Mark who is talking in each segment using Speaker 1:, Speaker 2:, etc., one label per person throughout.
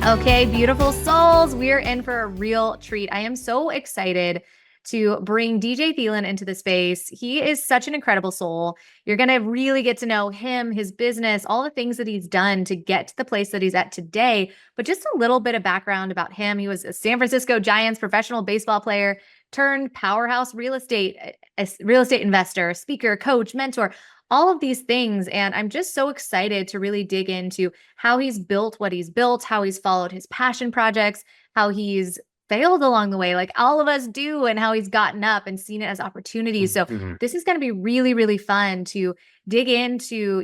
Speaker 1: Okay, beautiful souls, we're in for a real treat. I am so excited to bring DJ Thielen into the space. He is such an incredible soul. You're going to really get to know him, his business, all the things that he's done to get to the place that he's at today. But just a little bit of background about him. He was a San Francisco Giants professional baseball player turned powerhouse real estate investor, speaker, coach, mentor, all of these things. And I'm just so excited to really dig into how he's built what he's built, how he's followed his passion projects, how he's failed along the way, like all of us do, and how he's gotten up and seen it as opportunities. So
Speaker 2: Mhm.
Speaker 1: this is going to be really, really fun to dig into,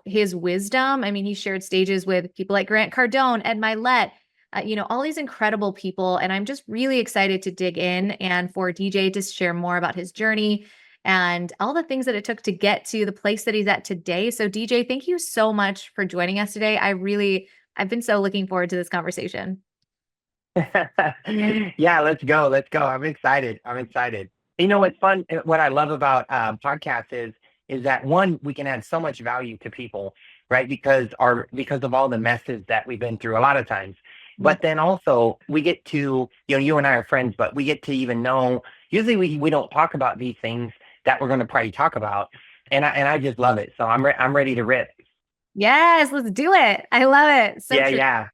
Speaker 1: his wisdom. I mean, he shared stages with people like Grant Cardone, Ed Milet, all these incredible people. And I'm just really excited to dig in and for DJ to share more about his journey and all the things that it took to get to the place that he's at today. So DJ, thank you so much for joining us today. I've been so looking forward to this conversation.
Speaker 2: Yeah, let's go. Let's go. I'm excited. I'm excited. You know what's fun? What I love about podcasts is that one, we can add so much value to people, right? Because of all the messes that we've been through a lot of times.
Speaker 1: Yeah.
Speaker 2: But then also we get to, you and I are friends, but we get to even know. Usually we don't talk about these things that we're going to probably talk about, and I just love it. So I'm ready to rip.
Speaker 1: Yes, let's do it. I love it. So
Speaker 2: Yeah,
Speaker 1: true.
Speaker 2: yeah.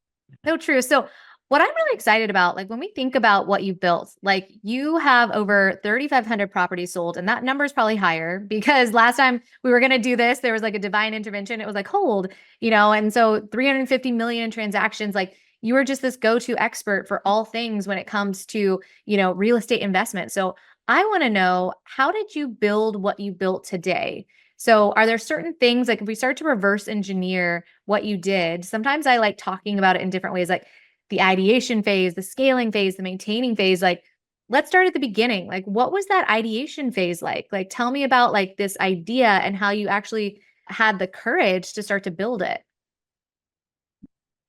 Speaker 1: So true. So what I'm really excited about, like when we think about what you've built, like you have over 3,500 properties sold, and that number is probably higher because last time we were going to do this, there was like a divine intervention. It was like, hold, and so 350 million transactions, like you were just this go-to expert for all things when it comes to, real estate investment. So I want to know, how did you build what you built today? So are there certain things, like if we start to reverse engineer what you did, sometimes I like talking about it in different ways, like the ideation phase, the scaling phase, the maintaining phase. Like, let's start at the beginning. Like, what was that ideation phase like? Like, tell me about like this idea and how you actually had the courage to start to build it.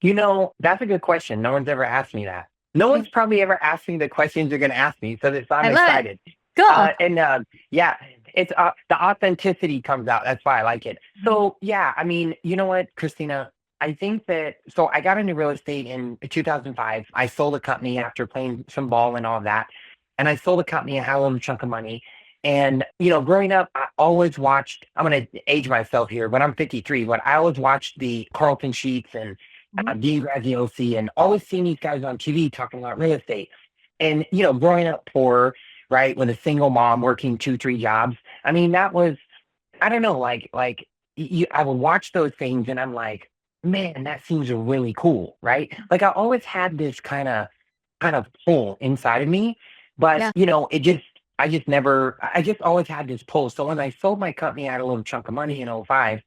Speaker 2: That's a good question. No one's ever asked me that. No one's probably ever asked me the questions you're going to ask me, so I'm
Speaker 1: I love it.
Speaker 2: excited.
Speaker 1: Cool.
Speaker 2: And Yeah, it's the authenticity comes out. That's why I like it. So yeah, I mean, you know what, Christina? I think that so I got into real estate in 2005. I sold a company after playing some ball and all that, and I sold a company and had a little chunk of money. And growing up, I always watched. I'm going to age myself here, but I'm 53. But I always watched the Carlton Sheets and
Speaker 1: Mhm.
Speaker 2: Dean Graziosi, and always seeing these guys on TV talking about real estate. And growing up poor, right, with a single mom working two, three jobs. I mean, that was, I don't know, I would watch those things and I'm like, man, that seems really cool, right? Like I always had this kind of pull inside of me, but
Speaker 1: Yeah.
Speaker 2: I just always had this pull. So when I sold my company, I had a little chunk of money in '05.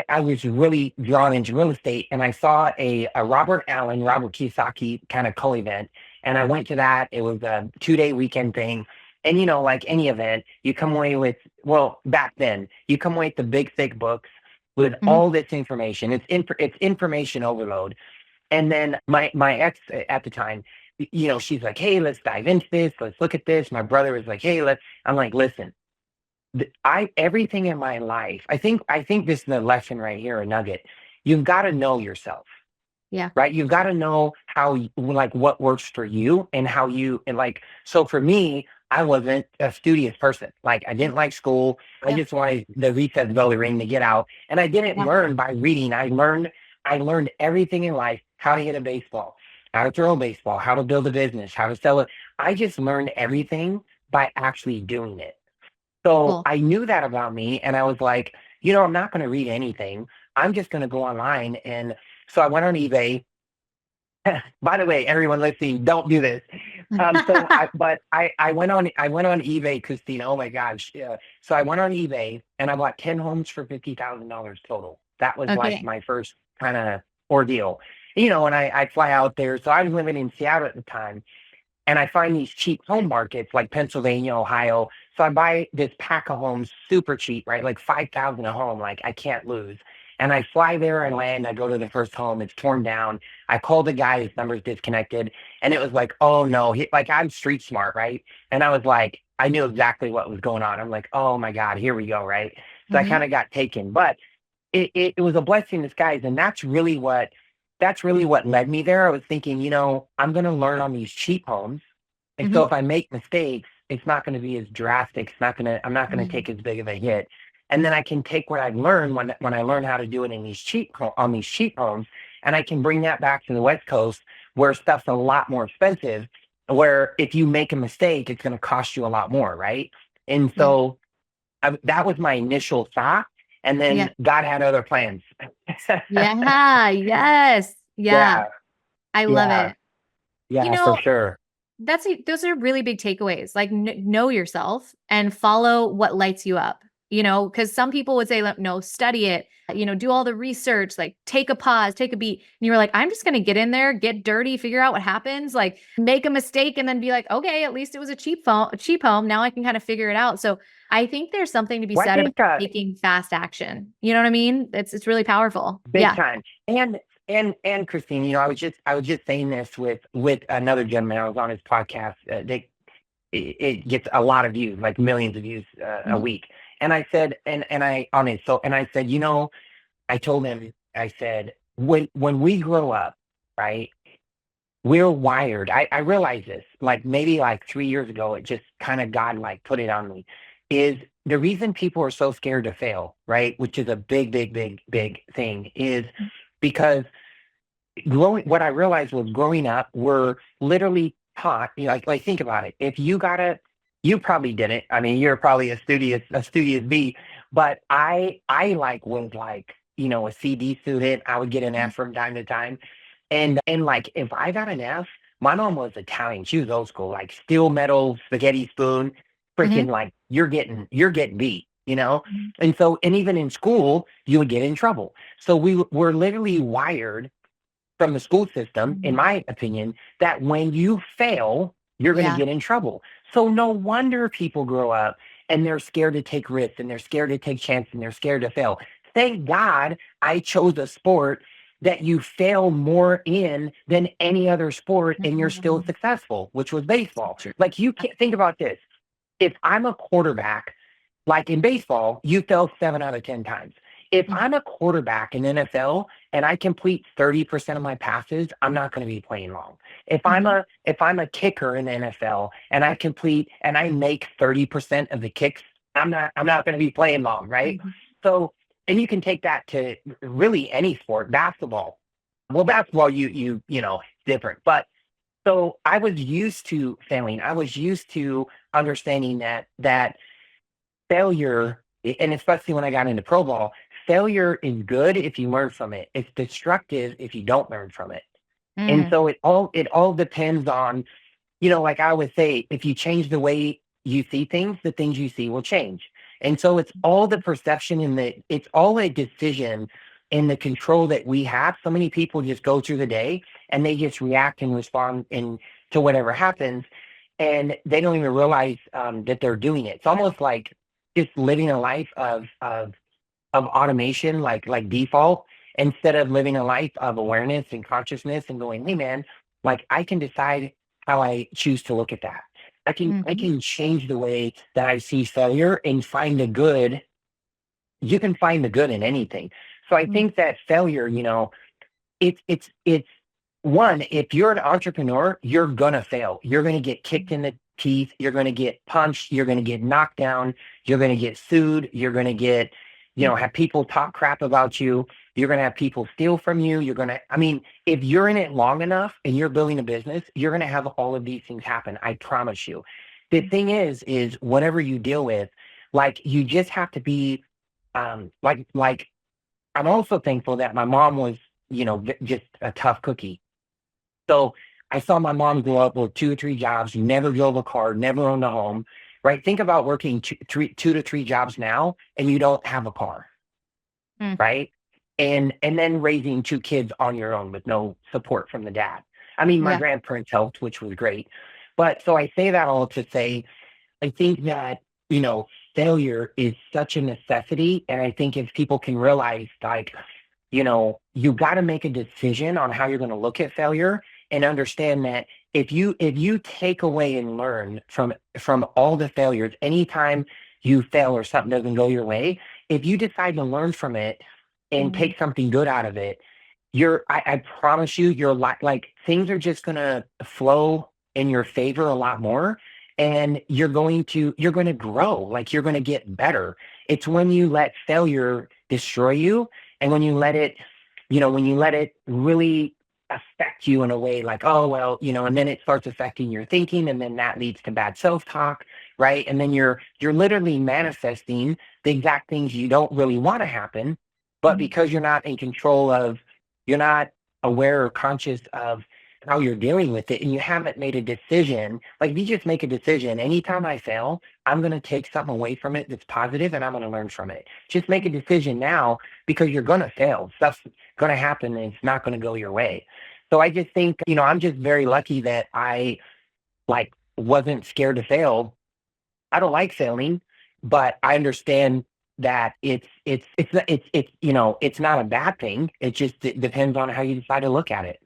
Speaker 2: I was really drawn into real estate, and I saw a Robert Kiyosaki kind of co-event, and I went to that. It was a 2-day weekend thing. And like any event, you come away with, well, back then, you come away with the big thick books with
Speaker 1: Mhm.
Speaker 2: all this information. It's information overload. And then my ex at the time, she's like, "Hey, let's dive into this. Let's look at this." My brother was like, "Hey, let's." I'm like, "Listen, I everything in my life, I think this is the lesson right here, a nugget. You've got to know yourself,
Speaker 1: Yeah.
Speaker 2: right? You've got to know like what works for you and how you and like so for me, I wasn't a studious person. Like I didn't like school. I
Speaker 1: Yeah.
Speaker 2: just wanted the recess bell to ring to get out. And I didn't
Speaker 1: Yeah.
Speaker 2: learn by reading. I learned everything in life, how to hit a baseball, how to throw a baseball, how to build a business, how to sell it. I just learned everything by actually doing it. So
Speaker 1: Cool.
Speaker 2: I knew that about me, and I was like, I'm not going to read anything. I'm just going to go online. And so I went on eBay. By the way, everyone listening, don't do this. I went on eBay, Christina. Oh my gosh. Yeah. So I went on eBay and I bought 10 homes for $50,000 total. That was like
Speaker 1: Okay.
Speaker 2: my first kind of ordeal. And I fly out there. So I was living in Seattle at the time, and I find these cheap home markets like Pennsylvania, Ohio. So I buy this pack of homes super cheap, right? Like 5,000 a home, like I can't lose. And I fly there and land. I go to the first home, it's torn down. I call the guy, his number's disconnected. And it was like, oh no, like I'm street smart, right? And I was like, I knew exactly what was going on. I'm like, oh my God, here we go, right? So I
Speaker 1: Mhm.
Speaker 2: kind of got taken. But it was a blessing in disguise. And that's really what that's really what led me there. I was thinking, I'm going to learn on these cheap homes. And so
Speaker 1: Hmm.
Speaker 2: if I make mistakes, it's not going to be as drastic. I'm not going to take as big of a hit. And then I can take what I've learned when I learn how to do it in on these cheap homes, and I can bring that back to the West Coast where stuff's a lot more expensive, where if you make a mistake, it's going to cost you a lot more, right? And
Speaker 1: Yeah.
Speaker 2: so that was my initial thought. And then
Speaker 1: Yeah.
Speaker 2: God had other plans.
Speaker 1: Yeah. Yes. Yeah.
Speaker 2: Yeah,
Speaker 1: I love
Speaker 2: yeah,
Speaker 1: it. You
Speaker 2: yeah, for
Speaker 1: know,
Speaker 2: sure.
Speaker 1: those are really big takeaways. Like know yourself and follow what lights you up. Because some people would say, like, no, study it, do all the research, like take a pause, take a beat. And you were like, I'm just going to get in there, get dirty, figure out what happens, like make a mistake and then be like, okay, at least it was a cheap home. Now I can kind of figure it out. So I think there's something to be
Speaker 2: Well, I
Speaker 1: said about
Speaker 2: think
Speaker 1: taking fast action. You know what I mean? It's really powerful.
Speaker 2: big
Speaker 1: Yeah.
Speaker 2: time. And Christine, I was just saying this with another gentleman. I was on his podcast. It gets a lot of views, like millions of views a
Speaker 1: Mhm.
Speaker 2: week. And I said, and I on it. So, and I said, I told him, I said, when we grow up, right, we're wired. I realized this, like maybe like 3 years ago, it just kind of God like put it on me. Is the reason people are so scared to fail, right? Which is a big, big, big, big thing, is because what I realized was growing up, we're literally taught, like think about it. If you probably did it. I mean, you're probably a studious bee, but I like was like, a CD student. I would get an F from time to time. And like if I got an F, my mom was Italian. She was old school, like steel metal spaghetti spoon, freaking
Speaker 1: Mhm.
Speaker 2: like you're getting beat.
Speaker 1: Mhm.
Speaker 2: And so, and even in school, you would get in trouble. So were literally wired from the school system, in
Speaker 1: Mhm.
Speaker 2: my opinion, that when you fail, you're going to
Speaker 1: Yeah.
Speaker 2: get in trouble. So no wonder people grow up and they're scared to take risks and they're scared to take chances and they're scared to fail. Thank God I chose a sport that you fail more in than any other sport and you're still
Speaker 1: Mhm.
Speaker 2: successful, which was
Speaker 1: So
Speaker 2: baseball.
Speaker 1: true.
Speaker 2: Like you can't think about this. If I'm a quarterback, like in baseball, you fail 7 out of 10 times. If
Speaker 1: Mhm.
Speaker 2: I'm a quarterback in NFL and I complete 30% of my passes, I'm not going to be playing long. If I'm
Speaker 1: Mhm.
Speaker 2: a if I'm a kicker in the NFL and I make 30% of the kicks, I'm not going to be playing long, right?
Speaker 1: Mhm.
Speaker 2: So, and you can take that to really any sport, basketball. Well, basketball different, but so I was used to failing. I was used to understanding that failure, and especially when I got into pro ball, failure is good if you learn from it. It's destructive if you don't learn from it. And
Speaker 1: Mm.
Speaker 2: so it all depends on, like I always say, if you change the way you see things, the things you see will change. And so it's all the perception it's all a decision in the control that we have. So many people just go through the day and they just react and respond to whatever happens, and they don't even realize that they're doing it. It's almost like just living a life of automation, like default, instead of living a life of awareness and consciousness and going, hey man, like I can decide how I choose to look at that. I
Speaker 1: Mhm.
Speaker 2: can change the way that I see failure and find the good. You can find the good in anything. So I
Speaker 1: Mm.
Speaker 2: think that failure, it's one, if you're an entrepreneur, you're gonna fail. You're gonna get kicked in the teeth, you're gonna get punched, you're gonna get knocked down, you're gonna get sued, you're gonna
Speaker 1: Mm.
Speaker 2: have people talk crap about you, you're gonna have people steal from you, I mean, if you're in it long enough and you're building a business, you're gonna have all of these things happen. I promise you. The thing is whatever you deal with, like you just have to be like I'm also thankful that my mom was, just a tough cookie. So I saw my mom grow up with 2 or 3 jobs, never drove a car, never owned a home, right? Think about working 2 to 3 jobs now and you don't have a car,
Speaker 1: Mm.
Speaker 2: right? And then raising 2 kids on your own with no support from the dad. I mean, my
Speaker 1: Yeah.
Speaker 2: grandparents helped, which was great. But so I say that all to say, I think that, failure is such a necessity. And I think if people can realize, like, you got to make a decision on how you're going to look at failure and understand that if you take away and learn from all the failures, anytime you fail or something doesn't go your way, if you decide to learn from it and
Speaker 1: Mhm.
Speaker 2: take something good out of it, I promise you, like things are just gonna flow in your favor a lot more, and you're going to grow, like you're going to get better. It's when you let failure destroy you, and when you let it, when you let it really affect you in a way like, oh well, and then it starts affecting your thinking, and then that leads to bad self-talk, right? And then you're literally manifesting the exact things you don't really want to happen, but
Speaker 1: Mhm.
Speaker 2: because you're not aware or conscious of how you're dealing with it, and you haven't made a decision. Like, if you just make a decision, anytime I fail, I'm going to take something away from it that's positive, and I'm going to learn from it. Just make a decision now, because you're going to fail. Stuff's going to happen, and it's not going to go your way. So I just think, I'm just very lucky that I like wasn't scared to fail. I don't like failing, but I understand that it's not a bad thing. It depends on how you decide to look at it.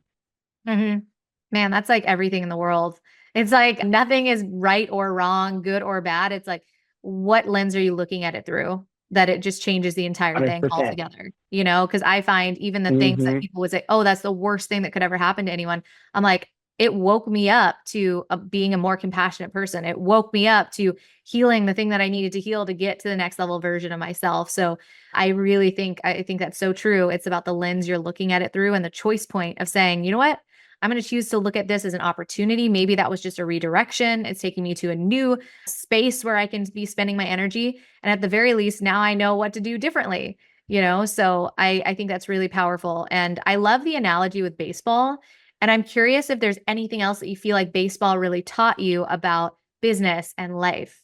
Speaker 1: Mhm. Man, that's like everything in the world. It's like nothing is right or wrong, good or bad. It's like, what lens are you looking at it through? That it just changes the entire thing
Speaker 2: 100%.
Speaker 1: altogether, Because I find even the things that
Speaker 2: Hmm.
Speaker 1: people would say, oh, that's the worst thing that could ever happen to anyone. I'm like, it woke me up to being a more compassionate person. It woke me up to healing the thing that I needed to heal to get to the next level version of myself. So I think that's so true. It's about the lens you're looking at it through and the choice point of saying, you know what? I'm going to choose to look at this as an opportunity. Maybe that was just a redirection. It's taking me to a new space where I can be spending my energy. And at the very least, now I know what to do differently. So I think that's really powerful. And I love the analogy with baseball. And I'm curious if there's anything else that you feel like baseball really taught you about business and life.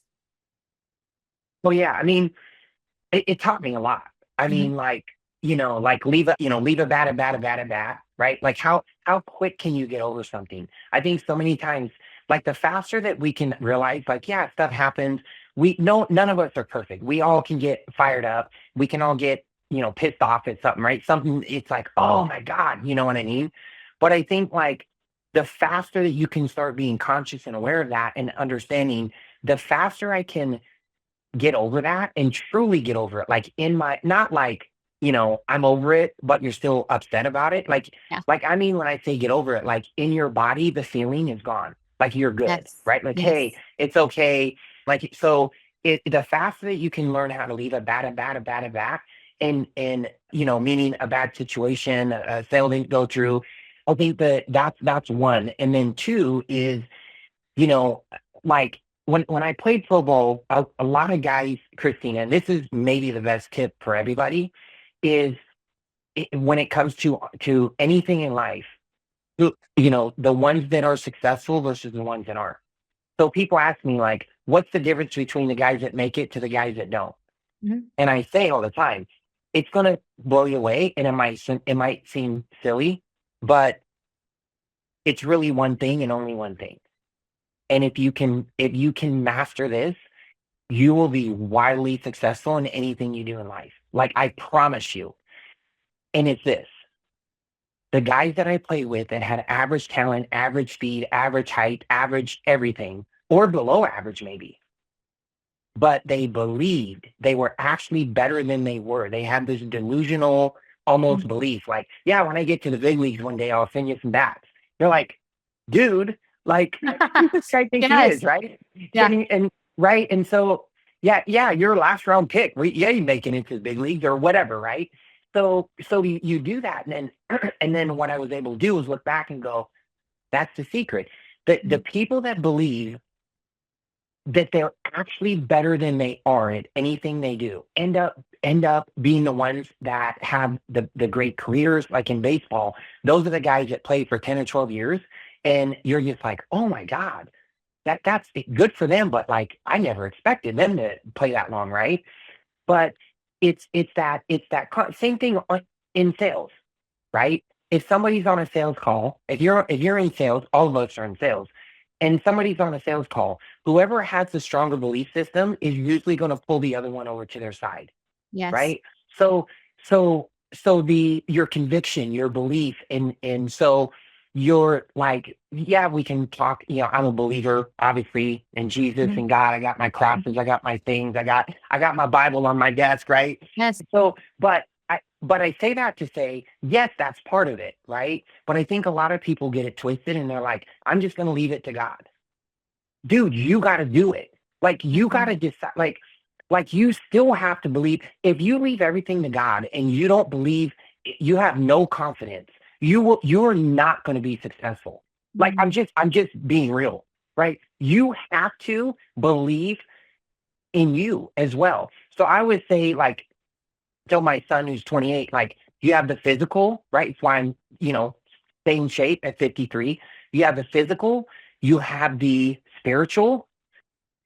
Speaker 2: Well, yeah, I mean, it taught me a lot. I
Speaker 1: Mhm.
Speaker 2: mean, like, like leave a bat at bat, right? Like how quick can you get over something? I think so many times, like the faster that we can realize, like, yeah, stuff happens. None of us are perfect. We all can get fired up. We can all get, pissed off at something, right? Something, it's like, oh my God, you know what I mean? But I think like the faster that you can start being conscious and aware of that and understanding, the faster I can get over that and truly get over it. Like in my, not like, I'm over it, but you're still upset about it.
Speaker 1: Yeah.
Speaker 2: I mean, when I say get over it, like in your body, the feeling is gone. Like you're good,
Speaker 1: Yes.
Speaker 2: right? Like, hey,
Speaker 1: Yes.
Speaker 2: it's okay. Like, so the faster that you can learn how to leave a bat, and, meaning a bad situation, a sale didn't go through. I think that's one. And then two is, you know, like when I played football, a lot of guys, Christina, and this is maybe the best tip for everybody, is when it comes to anything in life, the ones that are successful versus the ones that aren't. So people ask me like, what's the difference between the guys that make it to the guys that don't?
Speaker 1: Mhm.
Speaker 2: And I say all the time, it's gonna blow you away, and it might seem silly, but it's really one thing and only one thing. And if you can master this, you will be wildly successful in anything you do in life. Like I promise you. And it's this. The guys that I played with that had average talent, average speed, average height, average everything, or below average maybe, but they believed they were actually better than they were. They had this delusional almost belief, like, yeah, when I get to the big leagues one day, I'll send you some bats. You're like, dude, like, who does this guy think he is,
Speaker 1: Yes.
Speaker 2: right?
Speaker 1: Yeah.
Speaker 2: And right, and so, yeah, you're a last round pick. Yeah, you making it to the big leagues or whatever, right? So you do that, and then and then what I was able to do was look back and go, that's the secret. The
Speaker 1: Mhm.
Speaker 2: people that believe that they're actually better than they are at anything they do end up being the ones that have the great careers, like in baseball. Those are the guys that play for 10 or 12 years, and you're just like, oh my God, that's good for them, but like I never expected them to play that long, right? But same thing in sales, right? If somebody's on a sales call, if you're in sales, all of us are in sales, and somebody's on a sales call, whoever has the stronger belief system is usually going to pull the other one over to their side,
Speaker 1: Yes.
Speaker 2: right? So so the your conviction, your belief, and so you're like, yeah, we can talk. I'm a believer, obviously, in Jesus
Speaker 1: Mhm.
Speaker 2: and God. I got my crosses, I got my things, I got my Bible on my desk, right?
Speaker 1: Yes.
Speaker 2: So, but but I say that to say, yes, that's part of it, right? But I think a lot of people get it twisted and they're like, I'm just going to leave it to God. Dude, you got to do it. Like you got to
Speaker 1: Mhm.
Speaker 2: decide, like you still have to believe. If you leave everything to God and you don't believe, you have no confidence, you're not going to be successful. Like
Speaker 1: Mhm.
Speaker 2: I'm just being real, right? You have to believe in you as well. So I would say, like, tell my son who's 28, like, you have the physical, right? It's why I'm, stay in shape at 53. You have the physical, you have the spiritual,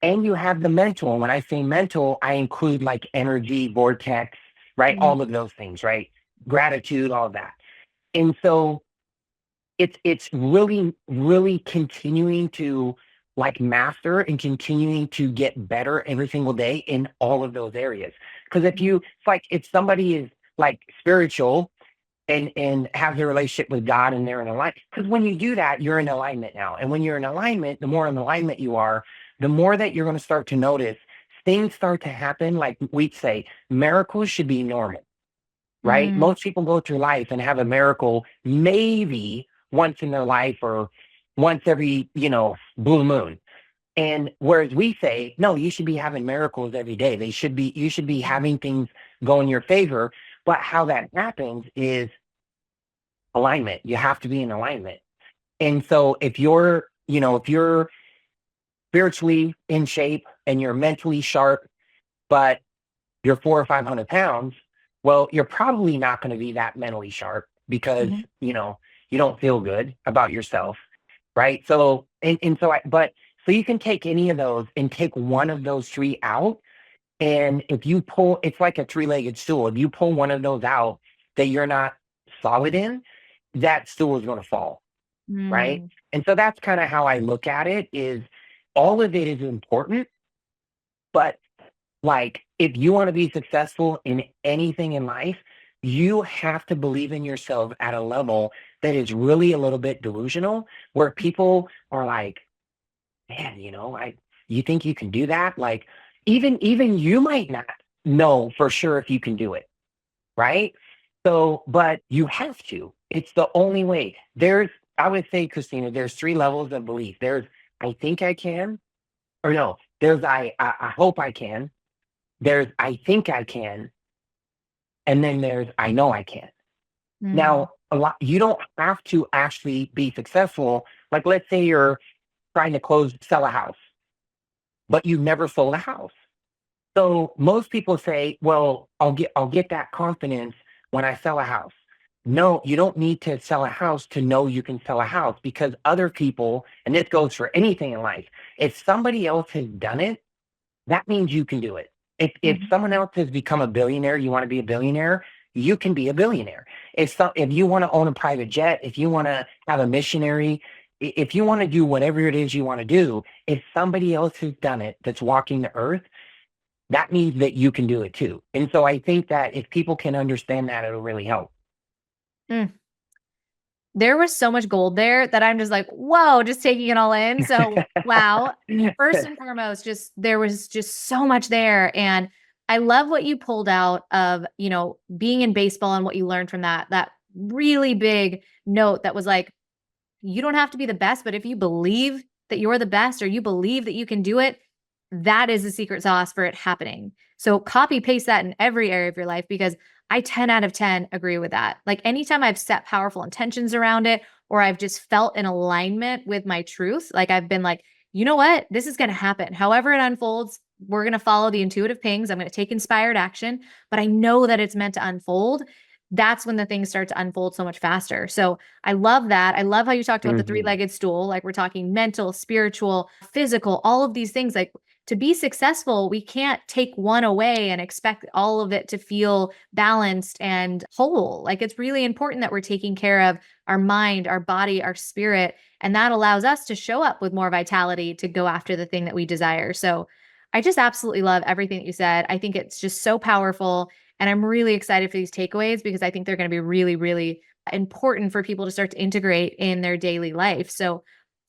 Speaker 2: and you have the mental. And when I say mental, I include like energy, vortex, right?
Speaker 1: Mhm.
Speaker 2: All of those things, right? Gratitude, all of that. And so it's really, really continuing to like master and continuing to get better every single day in all of those areas. Because it's like if somebody is like spiritual and have their relationship with God and they're in alignment. Because when you do that, you're in alignment now. And when you're in alignment, the more in alignment you are, the more that you're going to start to notice things start to happen. Like we'd say, miracles should be normal, right?
Speaker 1: Mhm.
Speaker 2: Most people go through life and have a miracle maybe once in their life or once every, blue moon. And whereas we say, no, you should be having miracles every day. You should be having things go in your favor. But how that happens is alignment. You have to be in alignment. And so if you're spiritually in shape and you're mentally sharp, but you're 400 or 500 pounds, well, you're probably not going to be that mentally sharp because,
Speaker 1: Mhm.
Speaker 2: you don't feel good about yourself. Right. So, so you can take any of those and take one of those three out. And if you pull, it's like a three-legged stool. If you pull one of those out that you're not solid in, that stool is going to fall. Right.
Speaker 1: Mm.
Speaker 2: And so that's kind of how I look at it is all of it is important, but like, if you want to be successful in anything in life, you have to believe in yourself at a level that is really a little bit delusional, where people are like, man, you think you can do that? Like, even you might not know for sure if you can do it, right? So, but you have to. It's the only way. I would say, Christina, there's three levels of belief. There's, I think I can, or no, there's, I hope I can. There's, I think I can, and then there's, I know I can.
Speaker 1: Mm.
Speaker 2: Now, you don't have to actually be successful. Like, let's say you're trying to sell a house, but you've never sold a house. So most people say, well, I'll get that confidence when I sell a house. No, you don't need to sell a house to know you can sell a house because other people, and this goes for anything in life, if somebody else has done it, that means you can do it. If
Speaker 1: Mhm.
Speaker 2: someone else has become a billionaire, you want to be a billionaire, you can be a billionaire. If you want to own a private jet, if you want to have a missionary, if you want to do whatever it is you want to do, if somebody else has done it that's walking the earth, that means that you can do it too. And so I think that if people can understand that, it'll really help.
Speaker 1: Mm. There was so much gold there that I'm just like, whoa, just taking it all in. So, wow. First and foremost, just there was just so much there. And I love what you pulled out of, being in baseball and what you learned from that really big note that was like, you don't have to be the best, but if you believe that you're the best or you believe that you can do it, that is the secret sauce for it happening. So copy paste that in every area of your life because I 10 out of 10 agree with that. Like anytime I've set powerful intentions around it or I've just felt in alignment with my truth, like I've been like, you know what? This is going to happen. However it unfolds, we're going to follow the intuitive pings. I'm going to take inspired action, but I know that it's meant to unfold. That's when the things start to unfold so much faster. So I love that. I love how you talked about the
Speaker 2: Hmm.
Speaker 1: three-legged stool. Like we're talking mental, spiritual, physical, all of these things. Like to be successful, we can't take one away and expect all of it to feel balanced and whole. Like it's really important that we're taking care of our mind, our body, our spirit. And that allows us to show up with more vitality to go after the thing that we desire. So I just absolutely love everything that you said. I think it's just so powerful. And I'm really excited for these takeaways because I think they're going to be really, really important for people to start to integrate in their daily life. So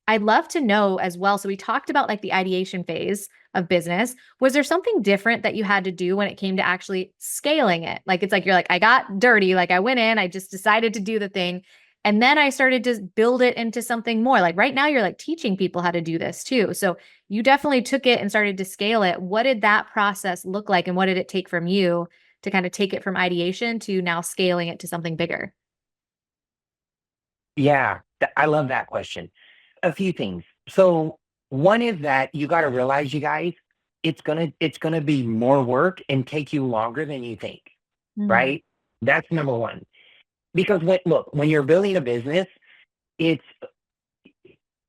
Speaker 1: I'd love to know as well. So we talked about like the ideation phase of business. Was there something different that you had to do when it came to actually scaling it? Like, it's like, you're like, I got dirty. Like, I went in, I just decided to do the thing. And then I started to build it into something more. Like right now, you're like teaching people how to do this too. So you definitely took it and started to scale it. What did that process look like? And what did it take from you to kind of take it from ideation to now scaling it to something bigger?
Speaker 2: Yeah, I love that question. A few things. So one is that you got to realize, you guys, it's gonna be more work and take you longer than you think,
Speaker 1: Mm,
Speaker 2: right? That's number one. Because when you're building a business, it's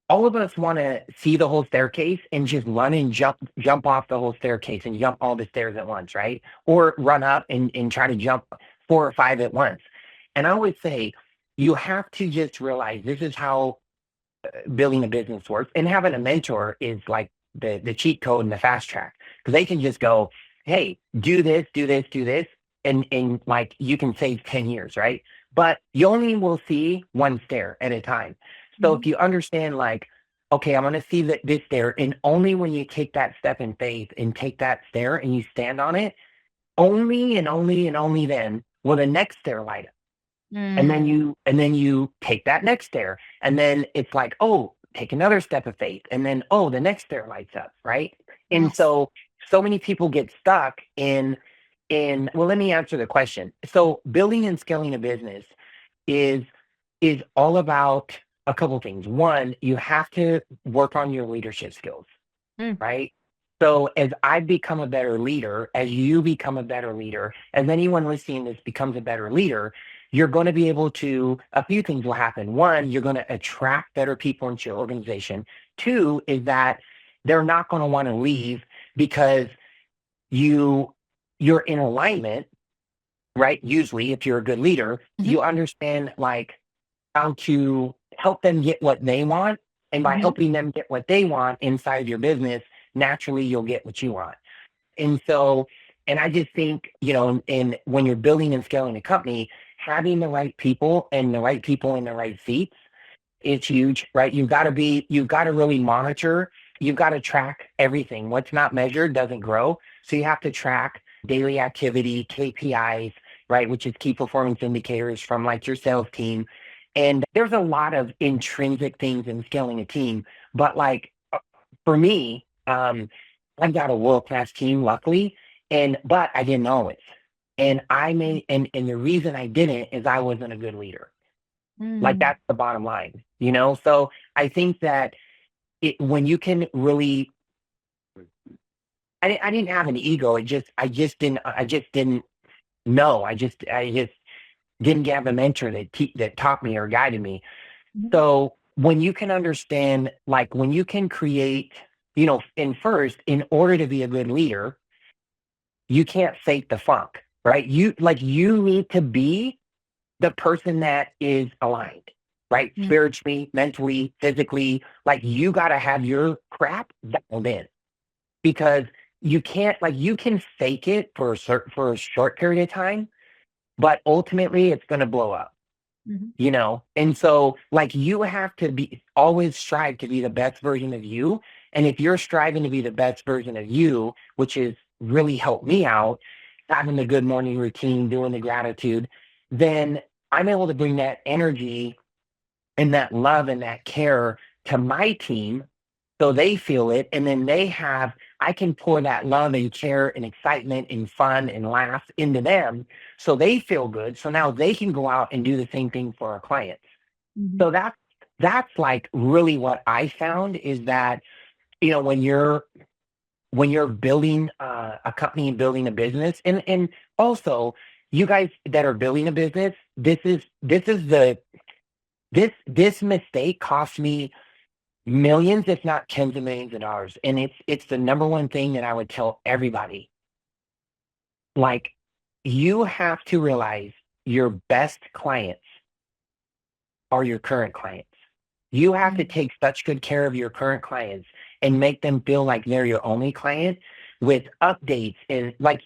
Speaker 2: all of us want to see the whole staircase and just run and jump off the whole staircase and jump all the stairs at once, right? Or run up and try to jump four or five at once. And I always say you have to just realize this is how building a business works, and having a mentor is like the cheat code and the fast track, because they can just go, hey, do this, do this, do this, and like you can save 10 years, right? But you only will see one stair at a time. So if
Speaker 1: mhm,
Speaker 2: you understand, like, okay, I'm going to see that this stair, and only when you take that step in faith and take that stair and you stand on it, only and only and only then will the next stair light up.
Speaker 1: mm,
Speaker 2: And then you take that next stair, and then it's like, oh, take another step of faith, and then, oh, the next stair lights up, right? And
Speaker 1: yes.
Speaker 2: so many people get stuck in well, let me answer the question. So building and scaling a business is is all about a couple things. One, you have to work on your leadership skills,
Speaker 1: Mm,
Speaker 2: right? So as I become a better leader, as you become a better leader, as anyone listening to this becomes a better leader, you're going to be able to, a few things will happen. One, you're going to attract better people into your organization. Two is that they're not going to want to leave because you you're in alignment, right? Usually, if you're a good leader,
Speaker 1: mhm,
Speaker 2: you understand like how to help them get what they want. And by
Speaker 1: mhm,
Speaker 2: helping them get what they want inside your business, naturally you'll get what you want. And so, and I just think, and when you're building and scaling a company, having the right people and the right people in the right seats is huge, right? You've got to really monitor. You've got to track everything. What's not measured doesn't grow. So you have to track daily activity, KPIs, right? Which is key performance indicators from like your sales team. And there's a lot of intrinsic things in scaling a team. But like for me, I've got a world-class team, luckily, but I didn't always. And and the reason I didn't is I wasn't a good leader. Like
Speaker 1: mm,
Speaker 2: that's the bottom line, you know? So I think that when you can really, I didn't have an ego. I just didn't know. I just didn't have a mentor that taught me or guided me.
Speaker 1: mhm,
Speaker 2: So when you can understand, like when you can create, in order to be a good leader, you can't fake the funk, right? You need to be the person that is aligned, right?
Speaker 1: mm,
Speaker 2: Spiritually, mentally, physically, like you got to have your crap dialed in, because you can't, like, you can fake it for a short period of time, but ultimately it's going to blow up,
Speaker 1: mhm,
Speaker 2: you know? And so, like, you have to be always strive to be the best version of you. And if you're striving to be the best version of you, which is really helped me out, having the good morning routine, doing the gratitude, then I'm able to bring that energy and that love and that care to my team so they feel it. And then I can pour that love and care and excitement and fun and laugh into them so they feel good. So now they can go out and do the same thing for our clients.
Speaker 1: mhm,
Speaker 2: So that's like really what I found is that, when you're building a company and building a business, and also you guys that are building a business, this mistake cost me millions, if not tens of millions of dollars. And it's the number one thing that I would tell everybody. Like, you have to realize your best clients are your current clients. You have to
Speaker 1: mm,
Speaker 2: take such good care of your current clients and make them feel like they're your only client, with updates and, like,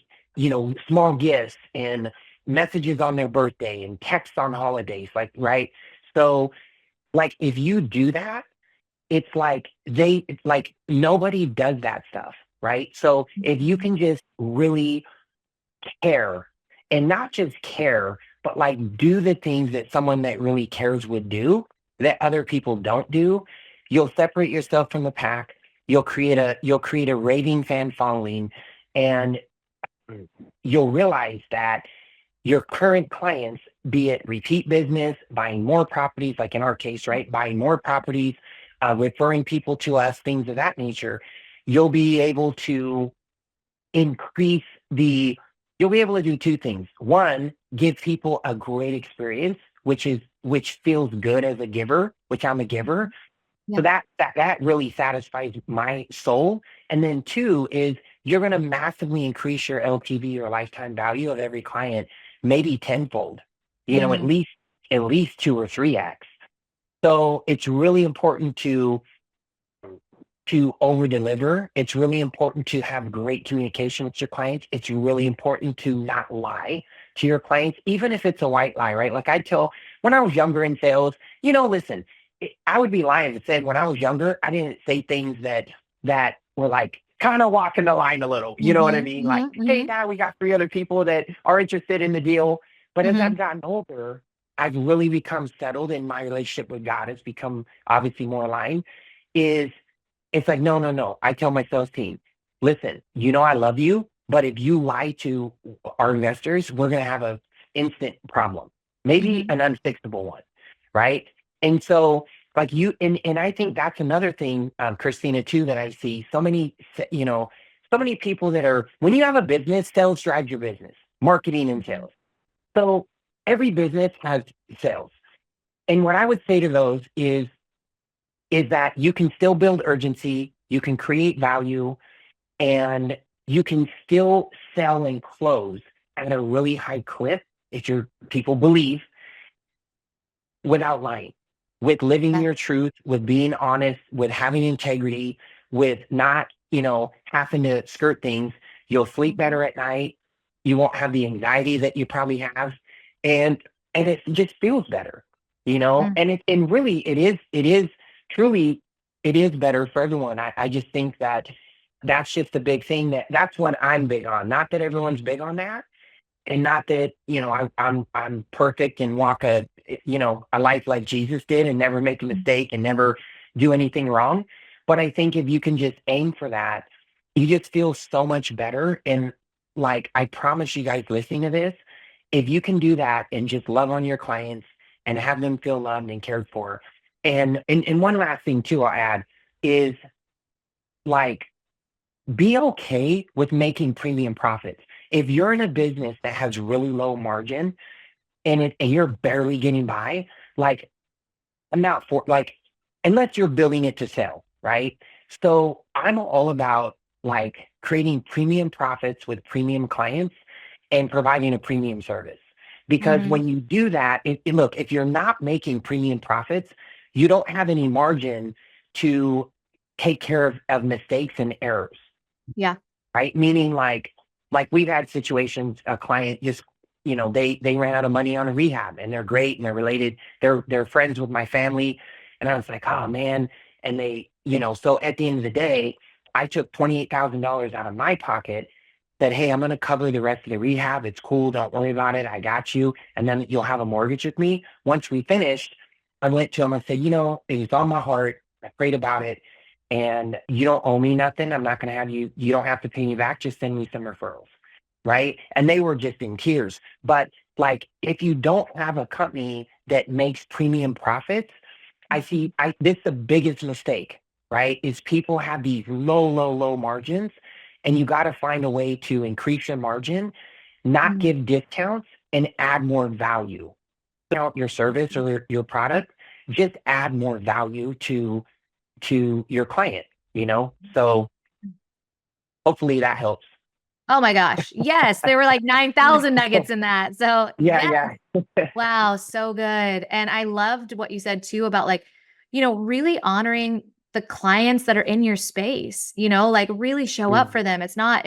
Speaker 2: small gifts and messages on their birthday and texts on holidays, like, right? So, like, if you do that, it's like nobody does that stuff, right? So if you can just really care, and not just care, but like do the things that someone that really cares would do that other people don't do, you'll separate yourself from the pack. You'll create a raving fan following, and you'll realize that your current clients, be it repeat business, buying more properties, like in our case, right? Buying more properties, referring people to us, things of that nature, you'll be able to increase the, you'll be able to do two things. One, give people a great experience, which feels good as a giver, which I'm a giver. So
Speaker 1: Yeah.
Speaker 2: that really satisfies my soul. And then two is you're going to massively increase your LTV or lifetime value of every client, maybe tenfold,
Speaker 1: Mm.
Speaker 2: at least 2 or 3x. So it's really important to over deliver. It's really important to have great communication with your clients. It's really important to not lie to your clients, even if it's a white lie, right? Like I tell, when I was younger in sales, listen, I would be lying if I said when I was younger, I didn't say things that were like kind of walking the line a little. You know what I
Speaker 1: Mhm,
Speaker 2: mean? Like,
Speaker 1: mhm,
Speaker 2: hey,
Speaker 1: mhm,
Speaker 2: now we got 3 other people that are interested in the deal. But as I've
Speaker 1: mhm.
Speaker 2: gotten older, I've really become settled, and my relationship with God has become obviously more aligned. Is It's like, no, no, no. I tell my sales team, listen, I love you, but if you lie to our investors, we're going to have a instant problem, maybe
Speaker 1: Mhm.
Speaker 2: an unfixable one, right? And so, like and I think that's another thing, Christina, too, that I see so many people that are, when you have a business, sales drives your business, marketing and
Speaker 1: Mhm.
Speaker 2: sales. So every business has sales. And what I would say to those is that you can still build urgency, you can create value, and you can still sell and close at a really high clip if your people believe, without lying, with living
Speaker 1: Yeah.
Speaker 2: your truth, with being honest, with having integrity, with not, having to skirt things. You'll sleep
Speaker 1: Mhm.
Speaker 2: better at night. You won't have the anxiety that you probably have. And it just feels better,
Speaker 1: Mm.
Speaker 2: and really it is truly, it is better for everyone. I just think that that's just the big thing, that's what I'm big on. Not that everyone's big on that, and not that I'm perfect and walk a life like Jesus did and never make a mistake and never do anything wrong. But I think if you can just aim for that, you just feel so much better. And like I promise you guys listening to this, if you can do that and just love on your clients and have them feel loved and cared for, and one last thing too, I'll add is like be okay with making premium profits. If you're in a business that has really low margin and you're barely getting by, like I'm not for like unless you're building it to sell, right? So I'm all about like creating premium profits with premium clients and providing a premium service. Because
Speaker 1: Mhm.
Speaker 2: when you do that, look, if you're not making premium profits, you don't have any margin to take care of mistakes and errors,
Speaker 1: Yeah.
Speaker 2: right? Meaning like we've had situations, a client just, they ran out of money on a rehab, and they're great and they're related, they're friends with my family. And I was like, oh man. And so at the end of the day, I took $28,000 out of my pocket, said, hey, I'm going to cover the rest of the rehab. It's cool. Don't worry about it. I got you. And then you'll have a mortgage with me. Once we finished, I went to him and said, it was on my heart. I prayed about it, and you don't owe me nothing. I'm not going to have you don't have to pay me back. Just send me some referrals. Right. And they were just in tears. But like, if you don't have a company that makes premium profits, this is the biggest mistake, right? Is people have these low, low, low margins, and you got to find a way to increase your margin, not
Speaker 1: Mhm.
Speaker 2: give discounts, and add more value. Out your service or your product, just add more value to your client, So hopefully that helps.
Speaker 1: Oh my gosh. Yes, there were like 9,000 nuggets in that. So,
Speaker 2: Yeah,
Speaker 1: yeah.
Speaker 2: yeah.
Speaker 1: Wow, so good. And I loved what you said too about like, really honoring the clients that are in your space, like really show up
Speaker 2: Mm,
Speaker 1: for them. It's not,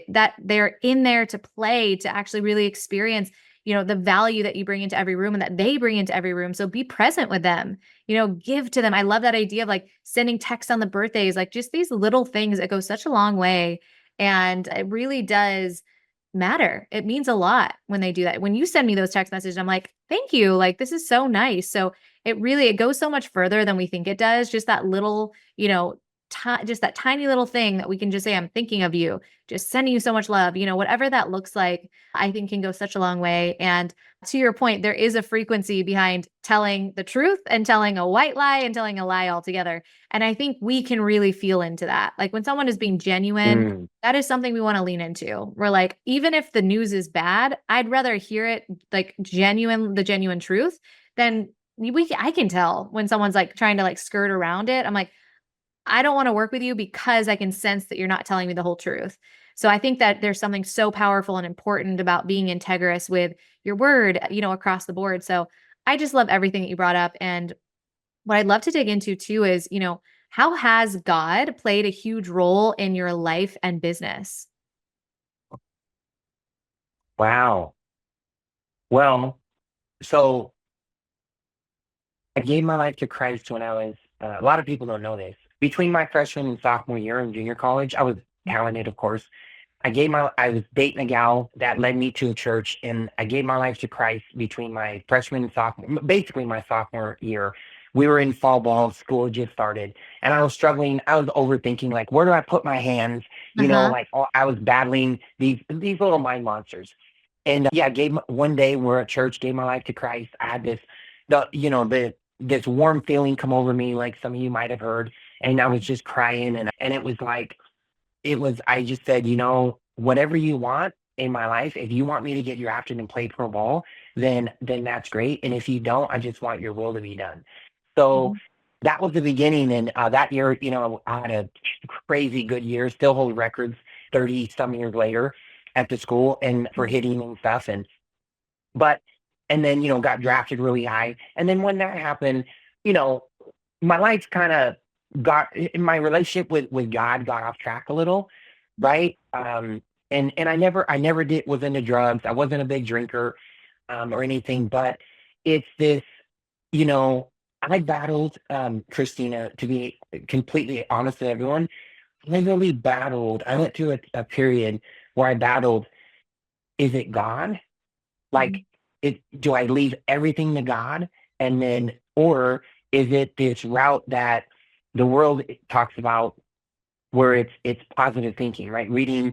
Speaker 1: that they're in there to play, to actually really experience, the value that you bring into every room and that they bring into every room. So be present with them, give to them. I love that idea of like sending texts on the birthdays, like just these little things that go such a long way. And it really does matter. It means a lot when they do that. When you send me those text messages, I'm like, thank you. Like, this is so nice. So it goes so much further than we think it does. Just that little, just that tiny little thing that we can just say, I'm thinking of you, just sending you so much love, whatever that looks like, I think can go such a long way. And to your point, there is a frequency behind telling the truth and telling a white lie and telling a lie altogether. And I think we can really feel into that. Like when someone is being genuine,
Speaker 2: Mm,
Speaker 1: that is something we want to lean into. We're like, even if the news is bad, I'd rather hear it like the genuine truth than I can tell when someone's like trying to like skirt around it. I'm like, I don't want to work with you because I can sense that you're not telling me the whole truth. So I think that there's something so powerful and important about being integrous with your word, across the board. So I just love everything that you brought up. And what I'd love to dig into too is, how has God played a huge role in your life and business?
Speaker 2: wow. Well, so I gave my life to Christ when I was, a lot of people don't know this. Between my freshman and sophomore year in junior college, I was talented, of course. I was dating a gal that led me to a church, and I gave my life to Christ between my freshman and sophomore, basically my sophomore year. We were in fall ball, school had just started, and I was struggling. I was overthinking, like, where do I put my hands?
Speaker 1: Uh-huh.
Speaker 2: Like I was battling these little mind monsters. And yeah, one day we're at church, gave my life to Christ. I had this warm feeling come over me, like some of you might have heard, and I was just crying, and it was like I just said, whatever you want in my life, if you want me to get drafted and play pro ball, then that's great. And if you don't, I just want your will to be done. So
Speaker 1: Mhm.
Speaker 2: that was the beginning. And that year, I had a crazy good year, still hold records 30 some years later at the school and for hitting and stuff. But, and then, got drafted really high. And then when that happened, you know, my life kind of my relationship with God got off track a little, right? And I never was into drugs. I wasn't a big drinker, or anything, but it's this, you know, I battled, Christina, to be completely honest with everyone. I really battled. I went through a period where I battled, is it God? Like,
Speaker 1: Mhm.
Speaker 2: do I leave everything to God? And then, or is it this route that the world talks about where it's positive thinking, right? Reading